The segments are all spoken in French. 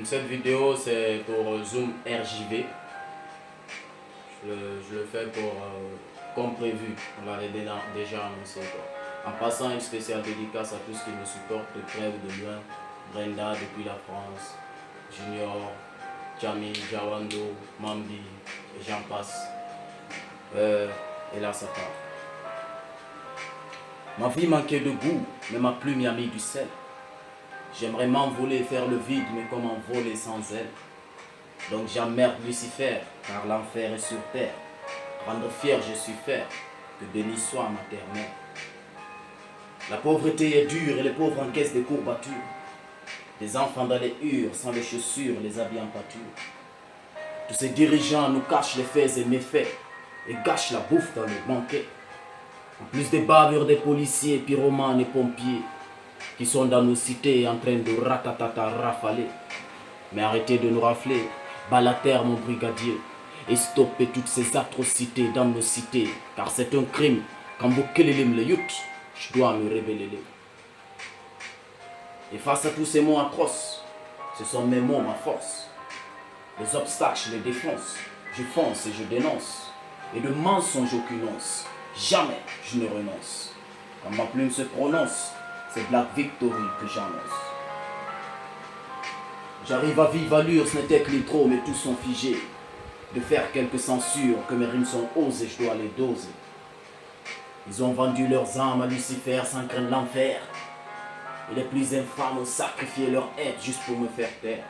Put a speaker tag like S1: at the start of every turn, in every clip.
S1: Cette vidéo c'est pour Zoom RJV. Je le fais pour comme prévu. On l'avait déjà annoncé quoi. En passant une spéciale dédicace à tous ceux qui me supportent de près ou de loin. Brenda depuis la France, Junior, Jamie, Jawando, Mambi, et j'en passe. Et là ça part. Ma vie manquait de goût, mais ma plume y a mis du sel. J'aimerais m'envoler, faire le vide, mais comment voler sans elle? Donc j'emmerde Lucifer, car l'enfer est sur terre. Rendre fier, je suis faire, que béni soit ma terre-mère. La pauvreté est dure et les pauvres encaissent des courbatures. Des enfants dans les hures, sans les chaussures, les habits en pâture. Tous ces dirigeants nous cachent les faits et méfaits et gâchent la bouffe dans les banquets. En plus des bavures des policiers, pyromanes et pompiers qui sont dans nos cités en train de ratatata rafaler. Mais arrêtez de nous rafler, bas la terre mon brigadier, et stoppez toutes ces atrocités dans nos cités, car c'est un crime. Quand vous kelelem le yut, je dois me révéler. Et face à tous ces mots atroces, ce sont mes mots ma force. Les obstacles, je les défonce, je fonce et je dénonce. Et de mensonges aucune once, jamais je ne renonce. Quand ma plume se prononce, c'est Black Victory que j'annonce. J'arrive à vive allure, ce n'était que l'intro, mais tous sont figés. De faire quelques censures, que mes rimes sont osées, je dois les doser. Ils ont vendu leurs âmes à Lucifer sans craindre l'enfer. Et les plus infâmes ont sacrifié leur être juste pour me faire taire.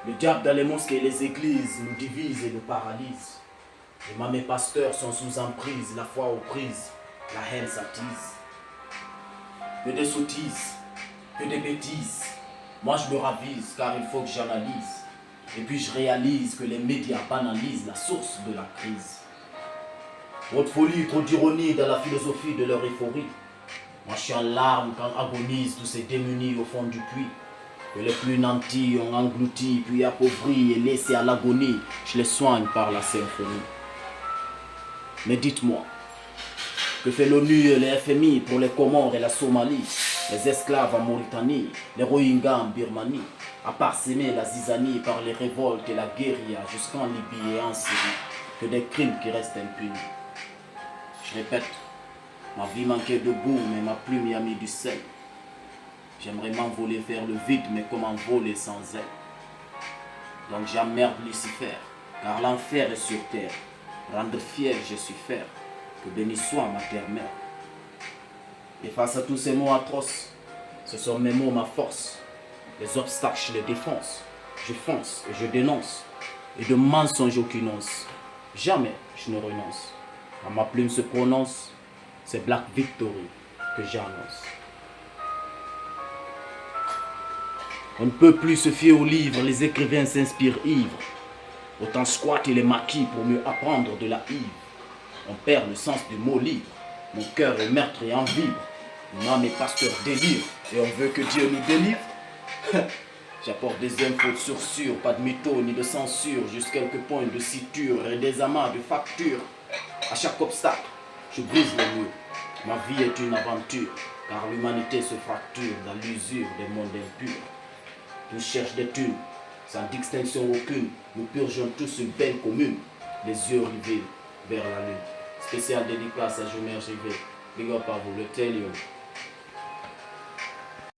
S1: Le diable dans les mosquées et les églises nous divise et nous paralyse. Les mes pasteurs sont sous emprise, la foi aux prises, la haine s'attise. Que des sottises, que des bêtises. Moi je me ravise car il faut que j'analyse. Et puis je réalise que les médias banalisent la source de la crise. Trop de folie, trop d'ironie dans la philosophie de leur euphorie. Moi je suis en larmes quand agonisent tous ces démunis au fond du puits. Que les plus nantis ont englouti, puis appauvris et laissés à l'agonie. Je les soigne par la symphonie. Mais dites-moi, que fait l'ONU et les FMI pour les Comores et la Somalie, les esclaves en Mauritanie, les Rohingyas en Birmanie, à part s'aimer la zizanie par les révoltes et la guérilla jusqu'en Libye et en Syrie, que des crimes qui restent impunis. Je répète, ma vie manquait de goût, mais ma plume y a mis du sel. J'aimerais m'envoler vers le vide, mais comment voler sans elle? Donc j'emmerde Lucifer, car l'enfer est sur terre. Rendre fier, je suis faire, que béni soit ma terre-mère. Et face à tous ces mots atroces, ce sont mes mots ma force. Les obstacles, je les défonce. Je fonce et je dénonce. Et de mensonges aucune once. Jamais je ne renonce. Quand ma plume se prononce, c'est Black Victory que j'annonce. On ne peut plus se fier aux livres, les écrivains s'inspirent ivres. Autant squatter les maquis pour mieux apprendre de la hive. On perd le sens du mot livre. Mon cœur est meurtre et en vibre. Mon âme et pasteur délire. Et on veut que Dieu nous délivre. J'apporte des infos de sourcure, pas de mytho ni de censure. Juste quelques points de suture et des amas de facture. À chaque obstacle, je brise les murs. Ma vie est une aventure, car l'humanité se fracture dans l'usure des mondes impurs. Tous cherchent des thunes, sans distinction aucune. Nous purgeons tous une peine commune, les yeux rivés vers la lune. Spécial dédicace à Junior RJV. Big up à vous, le tell you.